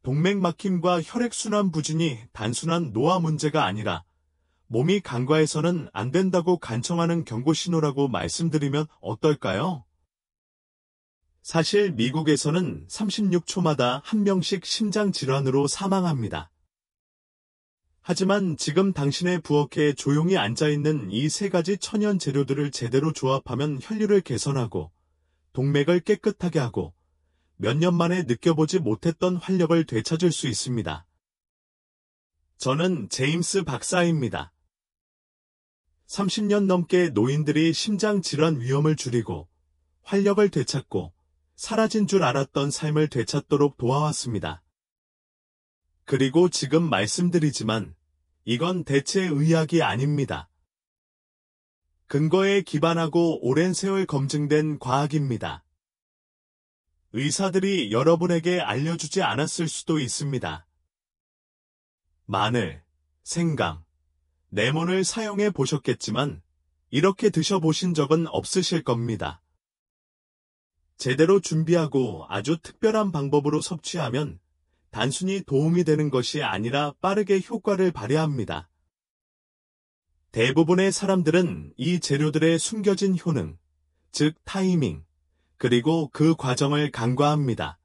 동맥 막힘과 혈액순환 부진이 단순한 노화 문제가 아니라 몸이 간과해서는 안 된다고 간청하는 경고 신호라고 말씀드리면 어떨까요? 사실 미국에서는 36초마다 한 명씩 심장 질환으로 사망합니다. 하지만 지금 당신의 부엌에 조용히 앉아있는 이 세 가지 천연 재료들을 제대로 조합하면 혈류를 개선하고 동맥을 깨끗하게 하고 몇 년 만에 느껴보지 못했던 활력을 되찾을 수 있습니다. 저는 제임스 박사입니다. 30년 넘게 노인들이 심장 질환 위험을 줄이고 활력을 되찾고 사라진 줄 알았던 삶을 되찾도록 도와왔습니다. 그리고 지금 말씀드리지만 이건 대체 의학이 아닙니다. 근거에 기반하고 오랜 세월 검증된 과학입니다. 의사들이 여러분에게 알려주지 않았을 수도 있습니다. 마늘, 생강, 레몬을 사용해 보셨겠지만 이렇게 드셔보신 적은 없으실 겁니다. 제대로 준비하고 아주 특별한 방법으로 섭취하면 단순히 도움이 되는 것이 아니라 빠르게 효과를 발휘합니다. 대부분의 사람들은 이 재료들의 숨겨진 효능, 즉 타이밍, 그리고 그 과정을 간과합니다.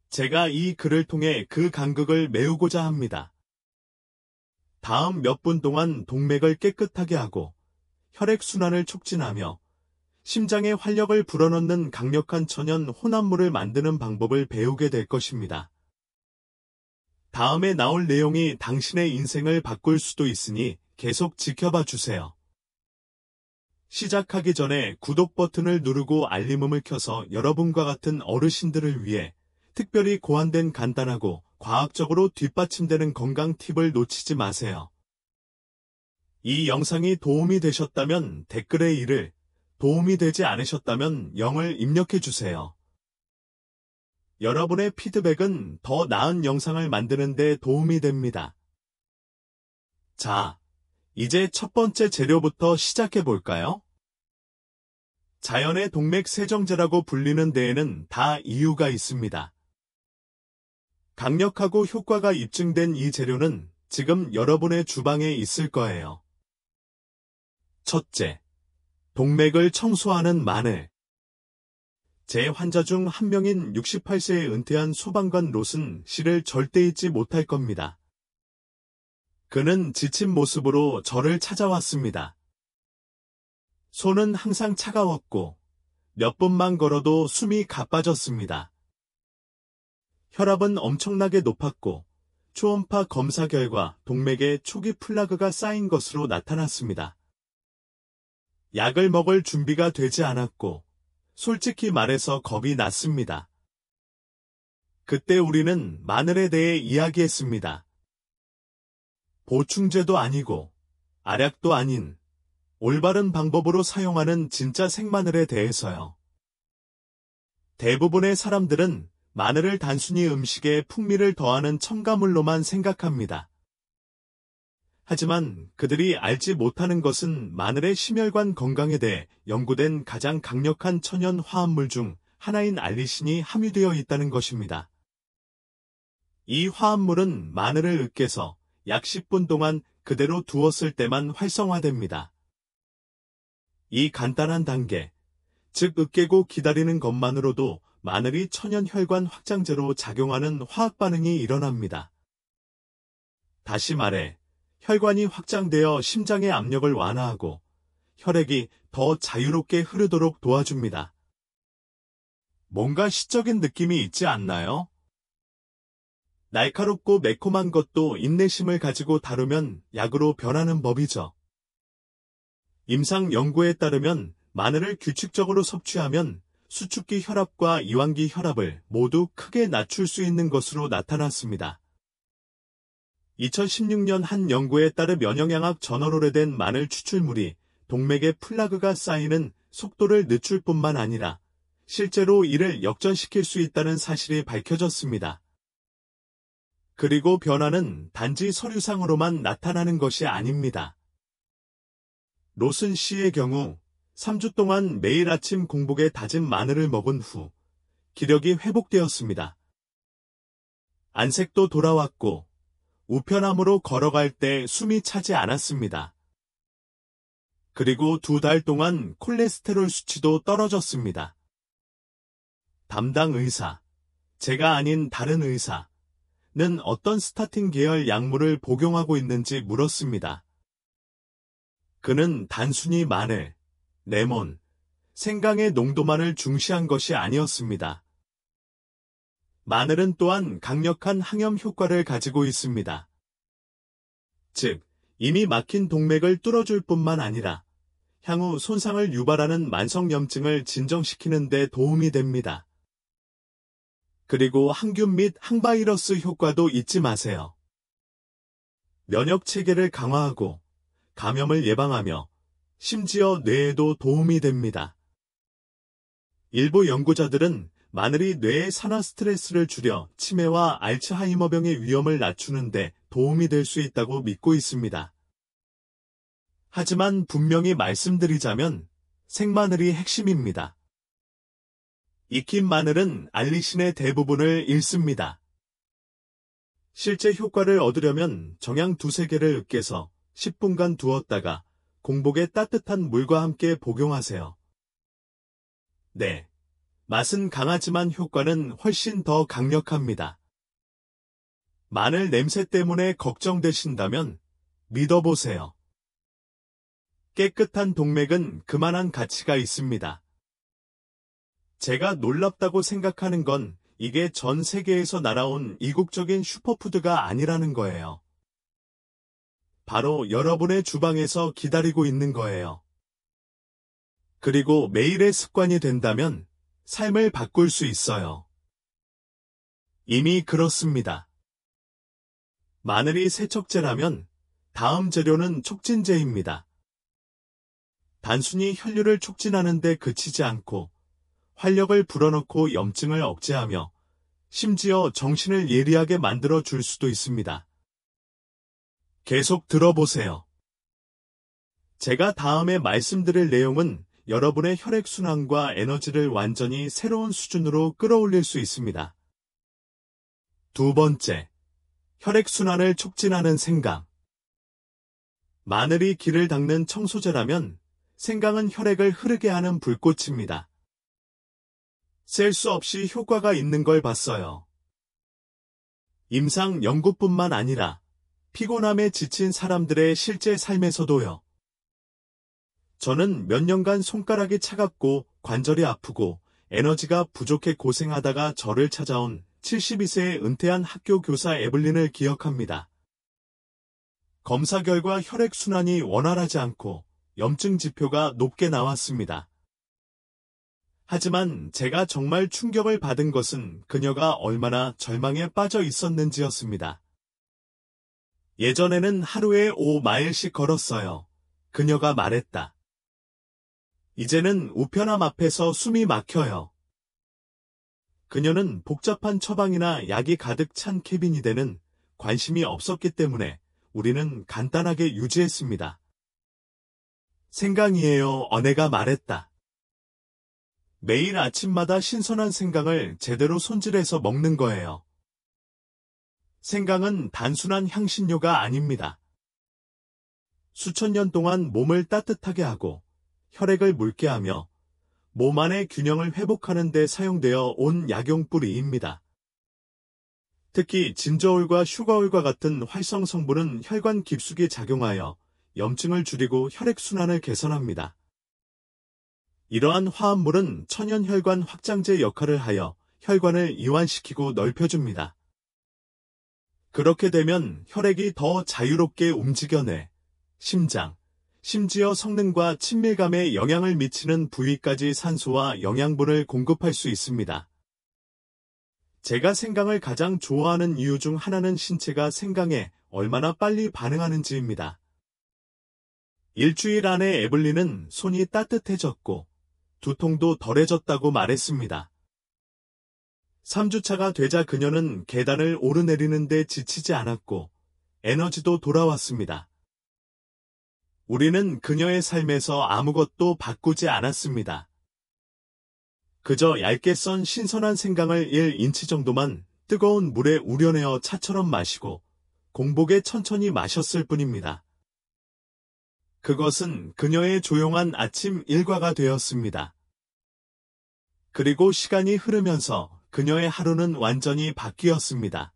제가 이 글을 통해 그 간극을 메우고자 합니다. 다음 몇 분 동안 동맥을 깨끗하게 하고 혈액순환을 촉진하며 심장에 활력을 불어넣는 강력한 천연 혼합물을 만드는 방법을 배우게 될 것입니다. 다음에 나올 내용이 당신의 인생을 바꿀 수도 있으니 계속 지켜봐 주세요. 시작하기 전에 구독 버튼을 누르고 알림음을 켜서 여러분과 같은 어르신들을 위해 특별히 고안된 간단하고 과학적으로 뒷받침되는 건강 팁을 놓치지 마세요. 이 영상이 도움이 되셨다면 댓글에 1을, 도움이 되지 않으셨다면 0을 입력해 주세요. 여러분의 피드백은 더 나은 영상을 만드는 데 도움이 됩니다. 자, 이제 첫 번째 재료부터 시작해 볼까요? 자연의 동맥 세정제라고 불리는 데에는 다 이유가 있습니다. 강력하고 효과가 입증된 이 재료는 지금 여러분의 주방에 있을 거예요. 첫째, 동맥을 청소하는 마늘. 제 환자 중 한 명인 68세에 은퇴한 소방관 로슨 씨를 절대 잊지 못할 겁니다. 그는 지친 모습으로 저를 찾아왔습니다. 손은 항상 차가웠고 몇 분만 걸어도 숨이 가빠졌습니다. 혈압은 엄청나게 높았고 초음파 검사 결과 동맥에 초기 플라그가 쌓인 것으로 나타났습니다. 약을 먹을 준비가 되지 않았고 솔직히 말해서 겁이 났습니다. 그때 우리는 마늘에 대해 이야기했습니다. 보충제도 아니고 알약도 아닌 올바른 방법으로 사용하는 진짜 생마늘에 대해서요. 대부분의 사람들은 마늘을 단순히 음식에 풍미를 더하는 첨가물로만 생각합니다. 하지만 그들이 알지 못하는 것은 마늘의 심혈관 건강에 대해 연구된 가장 강력한 천연 화합물 중 하나인 알리신이 함유되어 있다는 것입니다. 이 화합물은 마늘을 으깨서 약 10분 동안 그대로 두었을 때만 활성화됩니다. 이 간단한 단계, 즉 으깨고 기다리는 것만으로도 마늘이 천연 혈관 확장제로 작용하는 화학 반응이 일어납니다. 다시 말해, 혈관이 확장되어 심장의 압력을 완화하고 혈액이 더 자유롭게 흐르도록 도와줍니다. 뭔가 시적인 느낌이 있지 않나요? 날카롭고 매콤한 것도 인내심을 가지고 다루면 약으로 변하는 법이죠. 임상 연구에 따르면 마늘을 규칙적으로 섭취하면 수축기 혈압과 이완기 혈압을 모두 크게 낮출 수 있는 것으로 나타났습니다. 2016년 한 연구에 따르 면역양학 저널에 된 마늘 추출물이 동맥에 플라그가 쌓이는 속도를 늦출 뿐만 아니라 실제로 이를 역전시킬 수 있다는 사실이 밝혀졌습니다. 그리고 변화는 단지 서류상으로만 나타나는 것이 아닙니다. 로슨 씨의 경우 3주 동안 매일 아침 공복에 다진 마늘을 먹은 후 기력이 회복되었습니다. 안색도 돌아왔고 우편함으로 걸어갈 때 숨이 차지 않았습니다. 그리고 2달 동안 콜레스테롤 수치도 떨어졌습니다. 담당 의사, 제가 아닌 다른 의사는 어떤 스타틴 계열 약물을 복용하고 있는지 물었습니다. 그는 단순히 마늘, 레몬, 생강의 농도만을 중시한 것이 아니었습니다. 마늘은 또한 강력한 항염 효과를 가지고 있습니다. 즉, 이미 막힌 동맥을 뚫어줄 뿐만 아니라 향후 손상을 유발하는 만성염증을 진정시키는 데 도움이 됩니다. 그리고 항균 및 항바이러스 효과도 잊지 마세요. 면역 체계를 강화하고 감염을 예방하며 심지어 뇌에도 도움이 됩니다. 일부 연구자들은 마늘이 뇌의 산화 스트레스를 줄여 치매와 알츠하이머병의 위험을 낮추는 데 도움이 될 수 있다고 믿고 있습니다. 하지만 분명히 말씀드리자면 생마늘이 핵심입니다. 익힌 마늘은 알리신의 대부분을 잃습니다. 실제 효과를 얻으려면 정향 2~3개를 으깨서 10분간 두었다가 공복에 따뜻한 물과 함께 복용하세요. 네, 맛은 강하지만 효과는 훨씬 더 강력합니다. 마늘 냄새 때문에 걱정되신다면 믿어보세요. 깨끗한 동맥은 그만한 가치가 있습니다. 제가 놀랍다고 생각하는 건 이게 전 세계에서 날아온 이국적인 슈퍼푸드가 아니라는 거예요. 바로 여러분의 주방에서 기다리고 있는 거예요. 그리고 매일의 습관이 된다면 삶을 바꿀 수 있어요. 이미 그렇습니다. 마늘이 세척제라면 다음 재료는 촉진제입니다. 단순히 혈류를 촉진하는 데 그치지 않고 활력을 불어넣고 염증을 억제하며 심지어 정신을 예리하게 만들어 줄 수도 있습니다. 계속 들어보세요. 제가 다음에 말씀드릴 내용은 여러분의 혈액순환과 에너지를 완전히 새로운 수준으로 끌어올릴 수 있습니다. 2번째, 혈액순환을 촉진하는 생강. 마늘이 기를 닦는 청소제라면 생강은 혈액을 흐르게 하는 불꽃입니다. 셀 수 없이 효과가 있는 걸 봤어요. 임상 연구뿐만 아니라 피곤함에 지친 사람들의 실제 삶에서도요. 저는 몇 년간 손가락이 차갑고 관절이 아프고 에너지가 부족해 고생하다가 저를 찾아온 72세의 은퇴한 학교 교사 에블린을 기억합니다. 검사 결과 혈액순환이 원활하지 않고 염증 지표가 높게 나왔습니다. 하지만 제가 정말 충격을 받은 것은 그녀가 얼마나 절망에 빠져 있었는지였습니다. 예전에는 하루에 5마일씩 걸었어요. 그녀가 말했다. 이제는 우편함 앞에서 숨이 막혀요. 그녀는 복잡한 처방이나 약이 가득 찬 캐비닛 에는 관심이 없었기 때문에 우리는 간단하게 유지했습니다. 생강이에요. 아내가 말했다. 매일 아침마다 신선한 생강을 제대로 손질해서 먹는 거예요. 생강은 단순한 향신료가 아닙니다. 수천 년 동안 몸을 따뜻하게 하고 혈액을 묽게 하며 몸 안의 균형을 회복하는 데 사용되어 온 약용뿌리입니다. 특히 진저올과 슈가올과 같은 활성 성분은 혈관 깊숙이 작용하여 염증을 줄이고 혈액순환을 개선합니다. 이러한 화합물은 천연혈관 확장제 역할을 하여 혈관을 이완시키고 넓혀줍니다. 그렇게 되면 혈액이 더 자유롭게 움직여 뇌, 심장, 심지어 성능과 친밀감에 영향을 미치는 부위까지 산소와 영양분을 공급할 수 있습니다. 제가 생강을 가장 좋아하는 이유 중 하나는 신체가 생강에 얼마나 빨리 반응하는지입니다. 일주일 안에 에블린은 손이 따뜻해졌고 두통도 덜해졌다고 말했습니다. 3주차가 되자 그녀는 계단을 오르내리는데 지치지 않았고 에너지도 돌아왔습니다. 우리는 그녀의 삶에서 아무것도 바꾸지 않았습니다. 그저 얇게 썬 신선한 생강을 1인치 정도만 뜨거운 물에 우려내어 차처럼 마시고 공복에 천천히 마셨을 뿐입니다. 그것은 그녀의 조용한 아침 일과가 되었습니다. 그리고 시간이 흐르면서 그녀의 하루는 완전히 바뀌었습니다.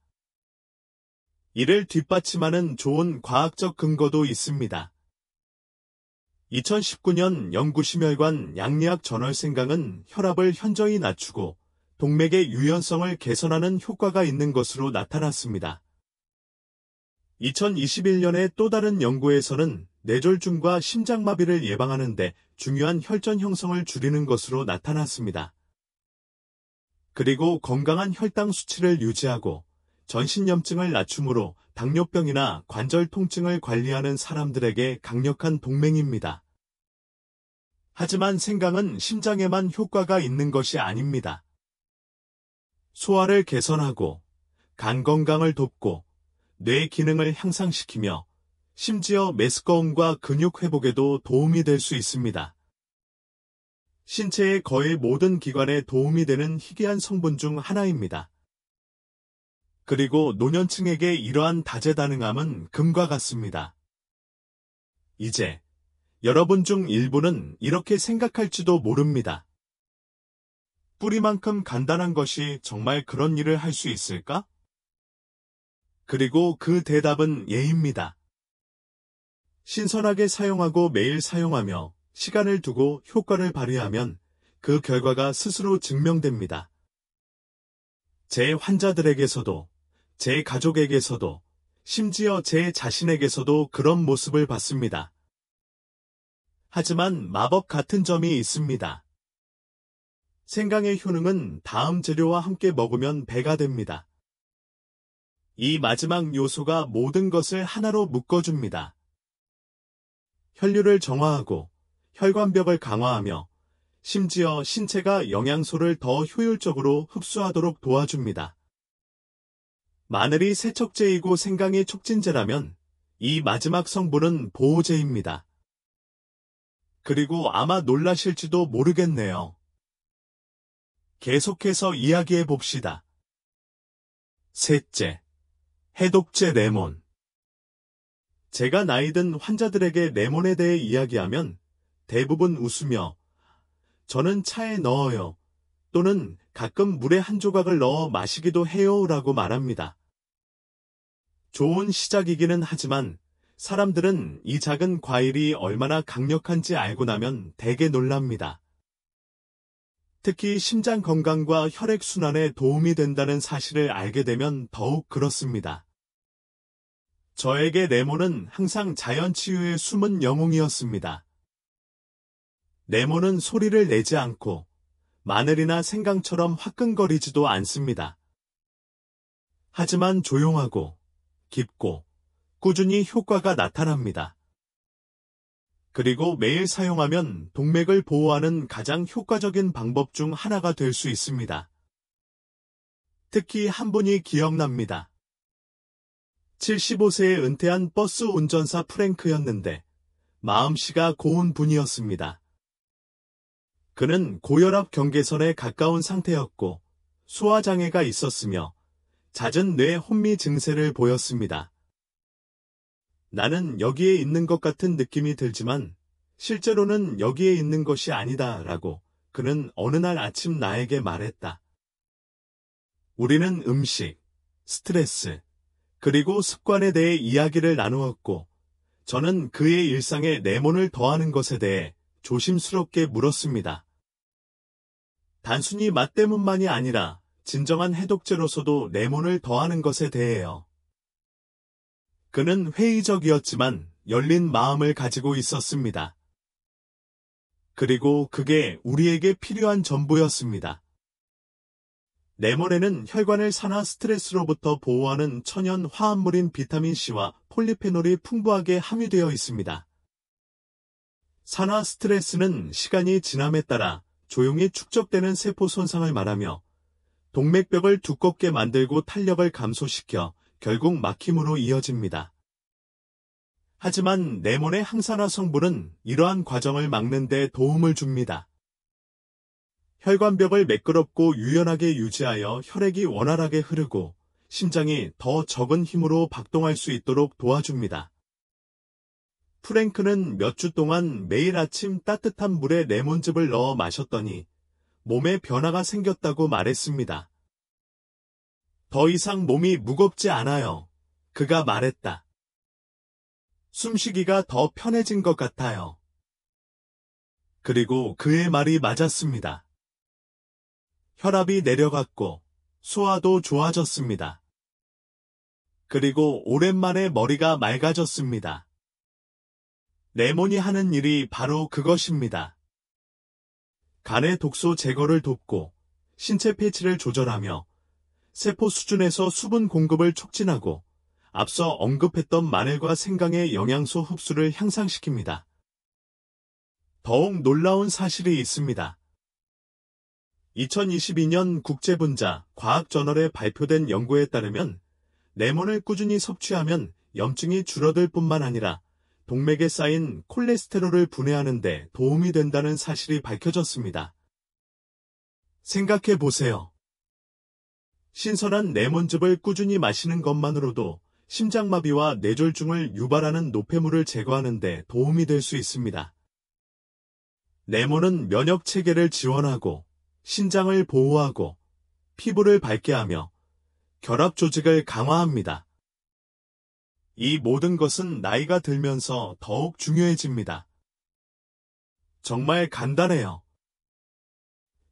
이를 뒷받침하는 좋은 과학적 근거도 있습니다. 2019년 영구심혈관 양리학 저널 생강은 혈압을 현저히 낮추고 동맥의 유연성을 개선하는 효과가 있는 것으로 나타났습니다. 2021년의 또 다른 연구에서는 뇌졸중과 심장마비를 예방하는 데 중요한 혈전 형성을 줄이는 것으로 나타났습니다. 그리고 건강한 혈당 수치를 유지하고 전신염증을 낮춤으로 당뇨병이나 관절 통증을 관리하는 사람들에게 강력한 동맹입니다. 하지만 생강은 심장에만 효과가 있는 것이 아닙니다. 소화를 개선하고 간 건강을 돕고 뇌 기능을 향상시키며 심지어 메스꺼움과 근육 회복에도 도움이 될 수 있습니다. 신체의 거의 모든 기관에 도움이 되는 희귀한 성분 중 하나입니다. 그리고 노년층에게 이러한 다재다능함은 금과 같습니다. 이제 여러분 중 일부는 이렇게 생각할지도 모릅니다. 뿌리만큼 간단한 것이 정말 그런 일을 할 수 있을까? 그리고 그 대답은 예입니다. 신선하게 사용하고 매일 사용하며 시간을 두고 효과를 발휘하면 그 결과가 스스로 증명됩니다. 제 환자들에게서도, 제 가족에게서도, 심지어 제 자신에게서도 그런 모습을 봤습니다. 하지만 마법 같은 점이 있습니다. 생강의 효능은 다음 재료와 함께 먹으면 배가 됩니다. 이 마지막 요소가 모든 것을 하나로 묶어줍니다. 혈류를 정화하고 혈관벽을 강화하며 심지어 신체가 영양소를 더 효율적으로 흡수하도록 도와줍니다. 마늘이 세척제이고 생강이 촉진제라면 이 마지막 성분은 보호제입니다. 그리고 아마 놀라실지도 모르겠네요. 계속해서 이야기해 봅시다. 셋째, 해독제 레몬. 제가 나이 든 환자들에게 레몬에 대해 이야기하면 대부분 웃으며 저는 차에 넣어요 또는 가끔 물에 한 조각을 넣어 마시기도 해요 라고 말합니다. 좋은 시작이기는 하지만 사람들은 이 작은 과일이 얼마나 강력한지 알고 나면 되게 놀랍니다. 특히 심장 건강과 혈액순환에 도움이 된다는 사실을 알게 되면 더욱 그렇습니다. 저에게 레몬은 항상 자연치유의 숨은 영웅이었습니다. 레몬은 소리를 내지 않고 마늘이나 생강처럼 화끈거리지도 않습니다. 하지만 조용하고 깊고 꾸준히 효과가 나타납니다. 그리고 매일 사용하면 동맥을 보호하는 가장 효과적인 방법 중 하나가 될 수 있습니다. 특히 한 분이 기억납니다. 75세에 은퇴한 버스 운전사 프랭크였는데 마음씨가 고운 분이었습니다. 그는 고혈압 경계선에 가까운 상태였고 소화장애가 있었으며 잦은 뇌 혼미 증세를 보였습니다. 나는 여기에 있는 것 같은 느낌이 들지만 실제로는 여기에 있는 것이 아니다 라고 그는 어느 날 아침 나에게 말했다. 우리는 음식, 스트레스, 그리고 습관에 대해 이야기를 나누었고 저는 그의 일상에 레몬을 더하는 것에 대해 조심스럽게 물었습니다. 단순히 맛 때문만이 아니라 진정한 해독제로서도 레몬을 더하는 것에 대해요. 그는 회의적이었지만 열린 마음을 가지고 있었습니다. 그리고 그게 우리에게 필요한 전부였습니다. 레몬에는 혈관을 산화 스트레스로부터 보호하는 천연 화합물인 비타민C와 폴리페놀이 풍부하게 함유되어 있습니다. 산화 스트레스는 시간이 지남에 따라 조용히 축적되는 세포 손상을 말하며 동맥벽을 두껍게 만들고 탄력을 감소시켜 결국 막힘으로 이어집니다. 하지만 레몬의 항산화 성분은 이러한 과정을 막는 데 도움을 줍니다. 혈관벽을 매끄럽고 유연하게 유지하여 혈액이 원활하게 흐르고 심장이 더 적은 힘으로 박동할 수 있도록 도와줍니다. 프랭크는 몇 주 동안 매일 아침 따뜻한 물에 레몬즙을 넣어 마셨더니 몸에 변화가 생겼다고 말했습니다. 더 이상 몸이 무겁지 않아요. 그가 말했다. 숨쉬기가 더 편해진 것 같아요. 그리고 그의 말이 맞았습니다. 혈압이 내려갔고 소화도 좋아졌습니다. 그리고 오랜만에 머리가 맑아졌습니다. 레몬이 하는 일이 바로 그것입니다. 간의 독소 제거를 돕고 신체 pH를 조절하며 세포 수준에서 수분 공급을 촉진하고 앞서 언급했던 마늘과 생강의 영양소 흡수를 향상시킵니다. 더욱 놀라운 사실이 있습니다. 2022년 국제분자 과학저널에 발표된 연구에 따르면 레몬을 꾸준히 섭취하면 염증이 줄어들 뿐만 아니라 동맥에 쌓인 콜레스테롤을 분해하는 데 도움이 된다는 사실이 밝혀졌습니다. 생각해 보세요. 신선한 레몬즙을 꾸준히 마시는 것만으로도 심장마비와 뇌졸중을 유발하는 노폐물을 제거하는 데 도움이 될 수 있습니다. 레몬은 면역체계를 지원하고 신장을 보호하고 피부를 밝게 하며 결합 조직을 강화합니다. 이 모든 것은 나이가 들면서 더욱 중요해집니다. 정말 간단해요.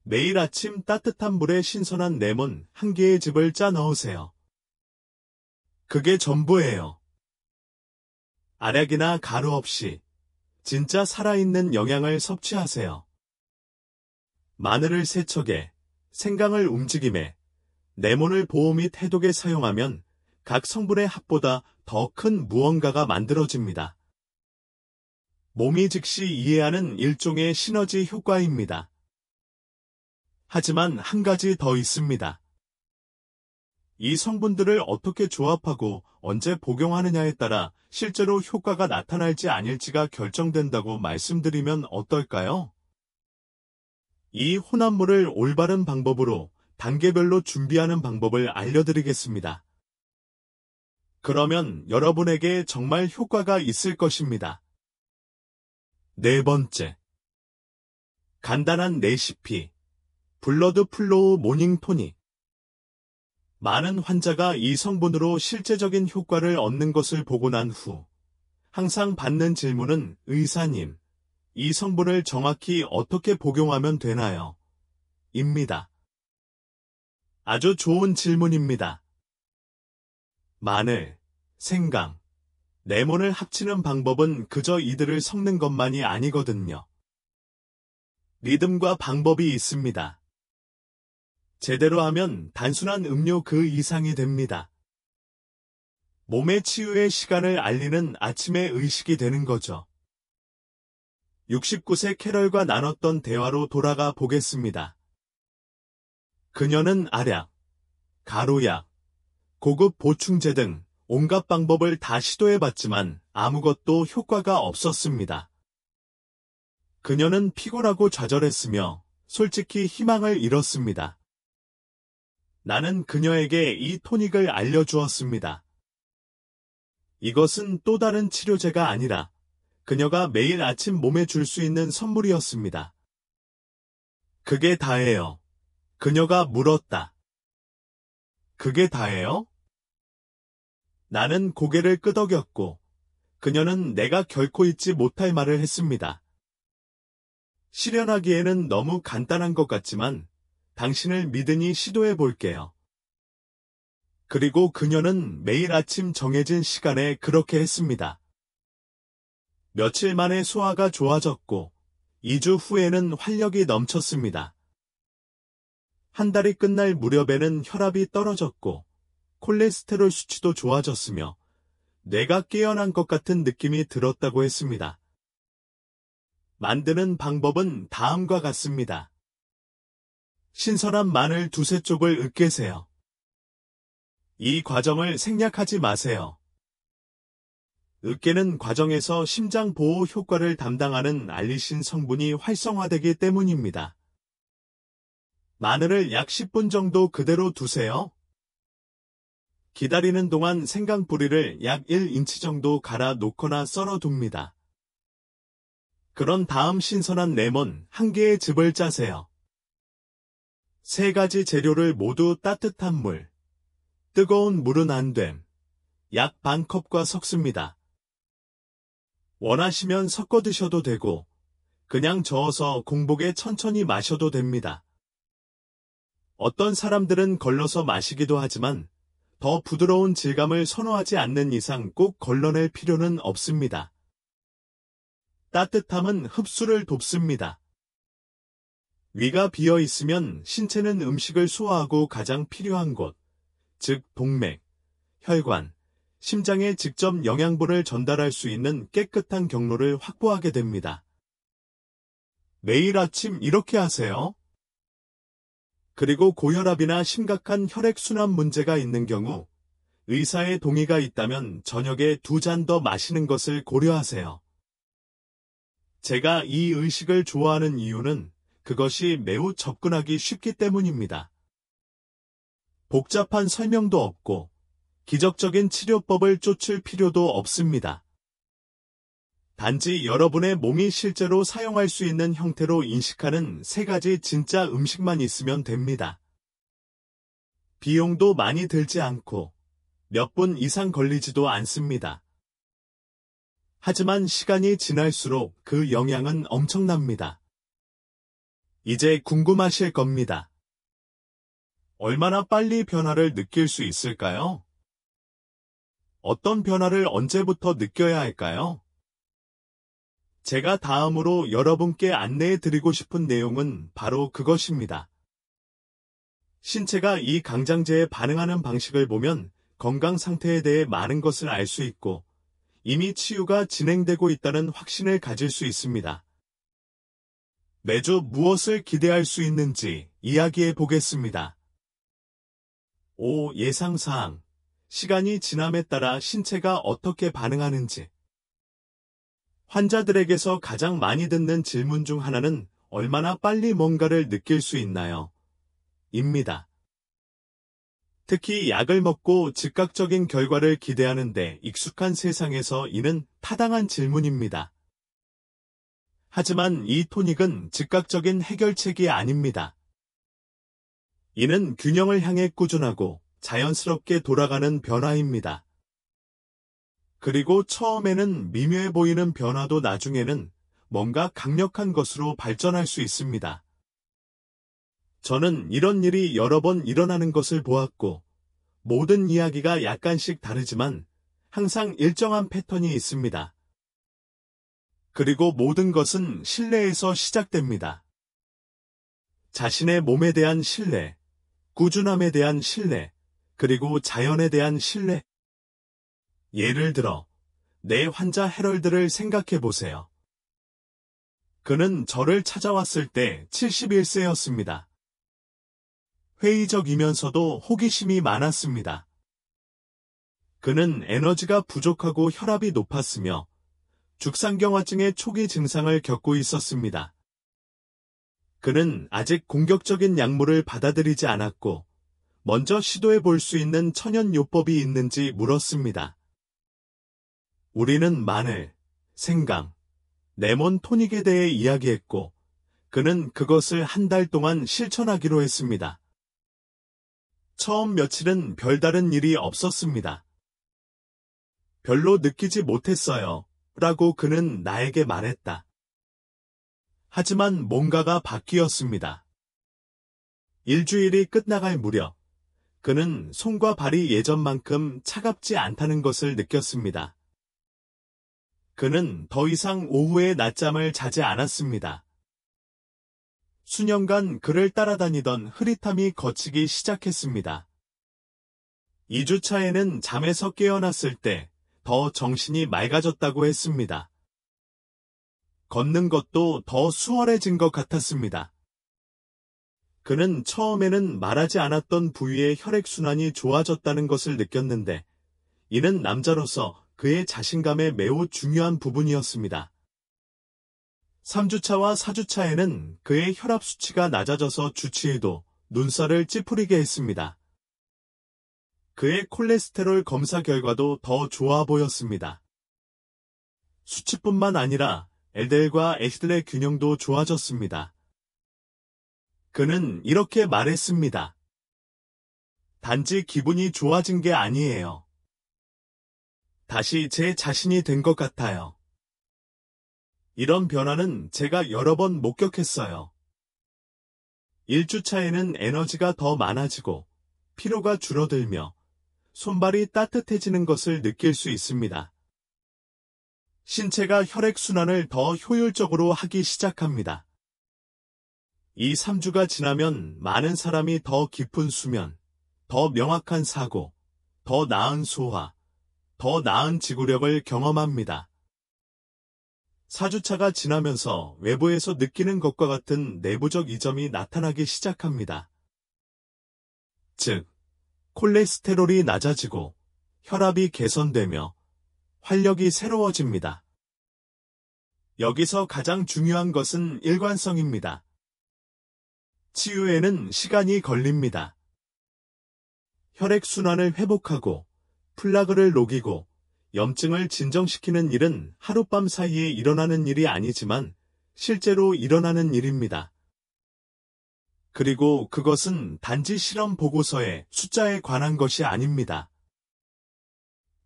매일 아침 따뜻한 물에 신선한 레몬 한 개의 즙을 짜 넣으세요. 그게 전부예요. 알약이나 가루 없이 진짜 살아있는 영양을 섭취하세요. 마늘을 세척에, 생강을 움직임에, 레몬을 보호 및 해독에 사용하면 각 성분의 합보다 더 큰 무언가가 만들어집니다. 몸이 즉시 이해하는 일종의 시너지 효과입니다. 하지만 한 가지 더 있습니다. 이 성분들을 어떻게 조합하고 언제 복용하느냐에 따라 실제로 효과가 나타날지 아닐지가 결정된다고 말씀드리면 어떨까요? 이 혼합물을 올바른 방법으로 단계별로 준비하는 방법을 알려드리겠습니다. 그러면 여러분에게 정말 효과가 있을 것입니다. 네 번째. 간단한 레시피. 블러드 플로우 모닝 토닉. 많은 환자가 이 성분으로 실제적인 효과를 얻는 것을 보고 난 후 항상 받는 질문은 의사님, 이 성분을 정확히 어떻게 복용하면 되나요? 입니다. 아주 좋은 질문입니다. 마늘, 생강, 레몬을 합치는 방법은 그저 이들을 섞는 것만이 아니거든요. 리듬과 방법이 있습니다. 제대로 하면 단순한 음료 그 이상이 됩니다. 몸의 치유의 시간을 알리는 아침의 의식이 되는 거죠. 69세 캐럴과 나눴던 대화로 돌아가 보겠습니다. 그녀는 알약, 가루약, 고급 보충제 등 온갖 방법을 다 시도해봤지만 아무것도 효과가 없었습니다. 그녀는 피곤하고 좌절했으며 솔직히 희망을 잃었습니다. 나는 그녀에게 이 토닉을 알려주었습니다. 이것은 또 다른 치료제가 아니라 그녀가 매일 아침 몸에 줄 수 있는 선물이었습니다. 그게 다예요. 그녀가 물었다. 그게 다예요? 나는 고개를 끄덕였고 그녀는 내가 결코 잊지 못할 말을 했습니다. 실현하기에는 너무 간단한 것 같지만 당신을 믿으니 시도해 볼게요. 그리고 그녀는 매일 아침 정해진 시간에 그렇게 했습니다. 며칠 만에 소화가 좋아졌고 2주 후에는 활력이 넘쳤습니다. 한 달이 끝날 무렵에는 혈압이 떨어졌고 콜레스테롤 수치도 좋아졌으며 뇌가 깨어난 것 같은 느낌이 들었다고 했습니다. 만드는 방법은 다음과 같습니다. 신선한 마늘 두세 쪽을 으깨세요. 이 과정을 생략하지 마세요. 으깨는 과정에서 심장 보호 효과를 담당하는 알리신 성분이 활성화되기 때문입니다. 마늘을 약 10분 정도 그대로 두세요. 기다리는 동안 생강 뿌리를 약 1인치 정도 갈아 놓거나 썰어 둡니다. 그런 다음 신선한 레몬 1개의 즙을 짜세요. 3가지 재료를 모두 따뜻한 물, 뜨거운 물은 안 됨, 약 반컵과 섞습니다. 원하시면 섞어 드셔도 되고 그냥 저어서 공복에 천천히 마셔도 됩니다. 어떤 사람들은 걸러서 마시기도 하지만 더 부드러운 질감을 선호하지 않는 이상 꼭 걸러낼 필요는 없습니다. 따뜻함은 흡수를 돕습니다. 위가 비어 있으면 신체는 음식을 소화하고 가장 필요한 곳, 즉 동맥, 혈관, 심장에 직접 영양분을 전달할 수 있는 깨끗한 경로를 확보하게 됩니다. 매일 아침 이렇게 하세요. 그리고 고혈압이나 심각한 혈액순환 문제가 있는 경우 의사의 동의가 있다면 저녁에 2잔 더 마시는 것을 고려하세요. 제가 이 의식을 좋아하는 이유는 그것이 매우 접근하기 쉽기 때문입니다. 복잡한 설명도 없고 기적적인 치료법을 쫓을 필요도 없습니다. 단지 여러분의 몸이 실제로 사용할 수 있는 형태로 인식하는 3가지 진짜 음식만 있으면 됩니다. 비용도 많이 들지 않고 몇 분 이상 걸리지도 않습니다. 하지만 시간이 지날수록 그 영향은 엄청납니다. 이제 궁금하실 겁니다. 얼마나 빨리 변화를 느낄 수 있을까요? 어떤 변화를 언제부터 느껴야 할까요? 제가 다음으로 여러분께 안내해 드리고 싶은 내용은 바로 그것입니다. 신체가 이 강장제에 반응하는 방식을 보면 건강 상태에 대해 많은 것을 알 수 있고 이미 치유가 진행되고 있다는 확신을 가질 수 있습니다. 매주 무엇을 기대할 수 있는지 이야기해 보겠습니다. 5. 예상사항. 시간이 지남에 따라 신체가 어떻게 반응하는지. 환자들에게서 가장 많이 듣는 질문 중 하나는 얼마나 빨리 뭔가를 느낄 수 있나요? 입니다. 특히 약을 먹고 즉각적인 결과를 기대하는데 익숙한 세상에서 이는 타당한 질문입니다. 하지만 이 토닉은 즉각적인 해결책이 아닙니다. 이는 균형을 향해 꾸준하고 자연스럽게 돌아가는 변화입니다. 그리고 처음에는 미묘해 보이는 변화도 나중에는 뭔가 강력한 것으로 발전할 수 있습니다. 저는 이런 일이 여러 번 일어나는 것을 보았고, 모든 이야기가 약간씩 다르지만 항상 일정한 패턴이 있습니다. 그리고 모든 것은 신뢰에서 시작됩니다. 자신의 몸에 대한 신뢰, 꾸준함에 대한 신뢰, 그리고 자연에 대한 신뢰. 예를 들어, 내 환자 해럴드를 생각해 보세요. 그는 저를 찾아왔을 때 71세였습니다. 회의적이면서도 호기심이 많았습니다. 그는 에너지가 부족하고 혈압이 높았으며 죽상경화증의 초기 증상을 겪고 있었습니다. 그는 아직 공격적인 약물을 받아들이지 않았고 먼저 시도해 볼 수 있는 천연요법이 있는지 물었습니다. 우리는 마늘, 생강, 레몬 토닉에 대해 이야기했고 그는 그것을 한 달 동안 실천하기로 했습니다. 처음 며칠은 별다른 일이 없었습니다. 별로 느끼지 못했어요. 라고 그는 나에게 말했다. 하지만 뭔가가 바뀌었습니다. 일주일이 끝나갈 무렵, 그는 손과 발이 예전만큼 차갑지 않다는 것을 느꼈습니다. 그는 더 이상 오후에 낮잠을 자지 않았습니다. 수년간 그를 따라다니던 흐릿함이 걷히기 시작했습니다. 2주차에는 잠에서 깨어났을 때 더 정신이 맑아졌다고 했습니다. 걷는 것도 더 수월해진 것 같았습니다. 그는 처음에는 말하지 않았던 부위의 혈액순환이 좋아졌다는 것을 느꼈는데 이는 남자로서 그의 자신감의 매우 중요한 부분이었습니다. 3주차와 4주차에는 그의 혈압 수치가 낮아져서 주치의도 눈살을 찌푸리게 했습니다. 그의 콜레스테롤 검사 결과도 더 좋아 보였습니다. 수치뿐만 아니라 LDL과 HDL의 균형도 좋아졌습니다. 그는 이렇게 말했습니다. 단지 기분이 좋아진 게 아니에요. 다시 제 자신이 된 것 같아요. 이런 변화는 제가 여러 번 목격했어요. 1주차에는 에너지가 더 많아지고 피로가 줄어들며 손발이 따뜻해지는 것을 느낄 수 있습니다. 신체가 혈액순환을 더 효율적으로 하기 시작합니다. 이 3주가 지나면 많은 사람이 더 깊은 수면, 더 명확한 사고, 더 나은 소화, 더 나은 지구력을 경험합니다. 4주차가 지나면서 외부에서 느끼는 것과 같은 내부적 이점이 나타나기 시작합니다. 즉, 콜레스테롤이 낮아지고 혈압이 개선되며 활력이 새로워집니다. 여기서 가장 중요한 것은 일관성입니다. 치유에는 시간이 걸립니다. 혈액순환을 회복하고 플라그를 녹이고 염증을 진정시키는 일은 하룻밤 사이에 일어나는 일이 아니지만 실제로 일어나는 일입니다. 그리고 그것은 단지 실험 보고서의 숫자에 관한 것이 아닙니다.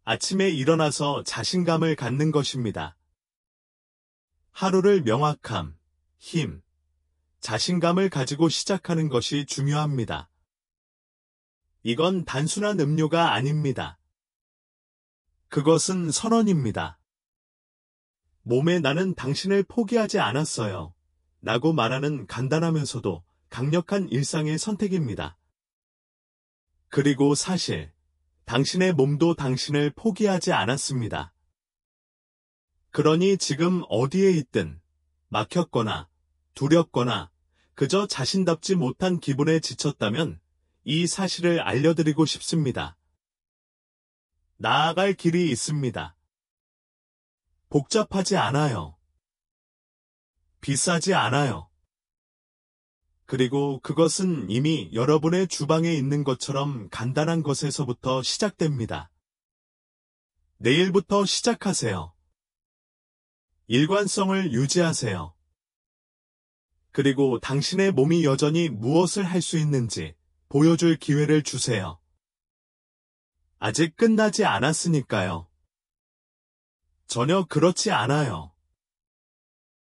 아침에 일어나서 자신감을 갖는 것입니다. 하루를 명확함, 힘, 자신감을 가지고 시작하는 것이 중요합니다. 이건 단순한 음료가 아닙니다. 그것은 선언입니다. 몸에 나는 당신을 포기하지 않았어요. 라고 말하는 간단하면서도 강력한 일상의 선택입니다. 그리고 사실, 당신의 몸도 당신을 포기하지 않았습니다. 그러니 지금 어디에 있든, 막혔거나, 두렵거나, 그저 자신답지 못한 기분에 지쳤다면, 이 사실을 알려드리고 싶습니다. 나아갈 길이 있습니다. 복잡하지 않아요. 비싸지 않아요. 그리고 그것은 이미 여러분의 주방에 있는 것처럼 간단한 것에서부터 시작됩니다. 내일부터 시작하세요. 일관성을 유지하세요. 그리고 당신의 몸이 여전히 무엇을 할 수 있는지 보여줄 기회를 주세요. 아직 끝나지 않았으니까요. 전혀 그렇지 않아요.